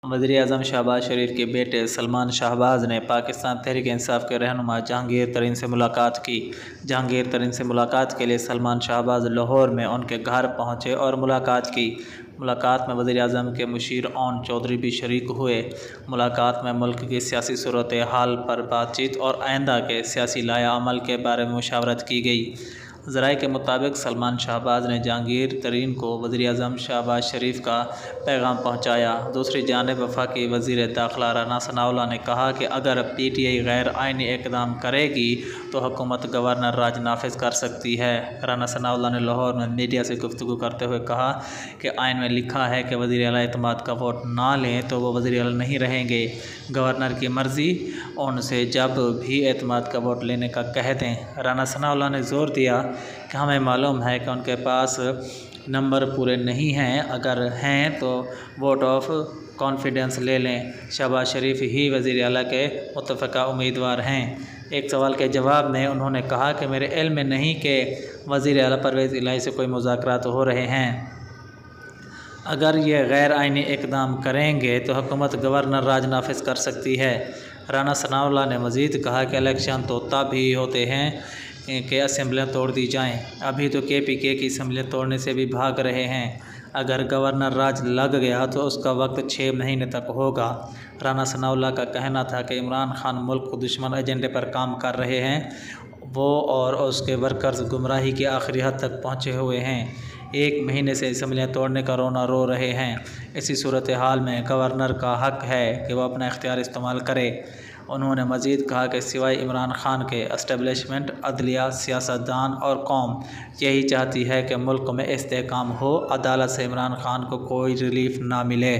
वज़ीर-ए-आज़म शहबाज शरीफ के बेटे सलमान शहबाज ने पाकिस्तान तहरीक इंसाफ के रहनुमा जहांगीर तरीन से मुलाकात की। जहांगीर तरीन से मुलाकात के लिए सलमान शहबाज लाहौर में उनके घर पहुंचे और मुलाकात की। मुलाकात में वज़ीर-ए-आज़म के मुशीर ओन चौधरी भी शरीक हुए। मुलाकात में मुल्क की सियासी सूरत हाल पर बातचीत और आइंदा के सियासी लाया अमल के बारे में मुशावरत की गई। ज़राए के मुताबिक सलमान शहबाज ने जहांगीर तरीन को वज़ीर-ए-आज़म शहबाज शरीफ का पैगाम पहुँचाया। दूसरी जानिब वफाकी वज़ीर दाखिला राना सनाउल्लाह ने कहा कि अगर PTI गैर आइनी इक़दाम करेगी तो हुकूमत गवर्नर राज नाफिज कर सकती है। राना सनाउल्लाह ने लाहौर में मीडिया से गुफ्तगू करते हुए कहा कि आइन में लिखा है कि वज़ीर आला एतमाद का वोट ना लें तो वो वज़ीर आला नहीं रहेंगे। गवर्नर की मर्ज़ी, उनसे जब भी एतमाद का वोट लेने का कह दें। राना सनाउल्लाह ने ज़ोर दिया कि हमें मालूम है कि उनके पास नंबर पूरे नहीं हैं, अगर हैं तो वोट ऑफ कॉन्फिडेंस ले लें। शहबाज शरीफ ही वज़ीर आला के मुत्तफ़क़ा उम्मीदवार हैं। एक सवाल के जवाब में उन्होंने कहा कि मेरे इल्म में नहीं कि वज़ीर आला परवेज़ इलाही से कोई मुज़ाकरात हो रहे हैं। अगर ये गैर आइनी इक़दाम करेंगे तो हुकूमत गवर्नर राज नाफिज कर सकती है। राना सनाउल्लाह ने मज़ीद कहा कि इलेक्शन तो तब ही होते हैं कि असम्बलियाँ तोड़ दी जाएँ। अभी तो KPK की असम्बलियाँ तोड़ने से भी भाग रहे हैं। अगर गवर्नर राज लग गया तो उसका वक्त 6 महीने तक होगा। राना सनाउल्लाह का कहना था कि इमरान खान मुल्क को दुश्मन एजेंडे पर काम कर रहे हैं। वो और उसके वर्कर्स गुमराही की आखिरी हद तक पहुँचे हुए हैं। 1 महीने से असम्बलियाँ तोड़ने का रोना रो रहे हैं। इसी सूरत हाल में गवर्नर का हक़ है कि वह अपना इख्तियार इस्तेमाल करे। उन्होंने मज़ीद कहा कि सिवाय इमरान खान के एस्टेब्लिशमेंट, अदलिया, सियासतदान और कौम यही चाहती है कि मुल्क में इस्तेहकाम हो, अदालत से इमरान खान को कोई रिलीफ ना मिले।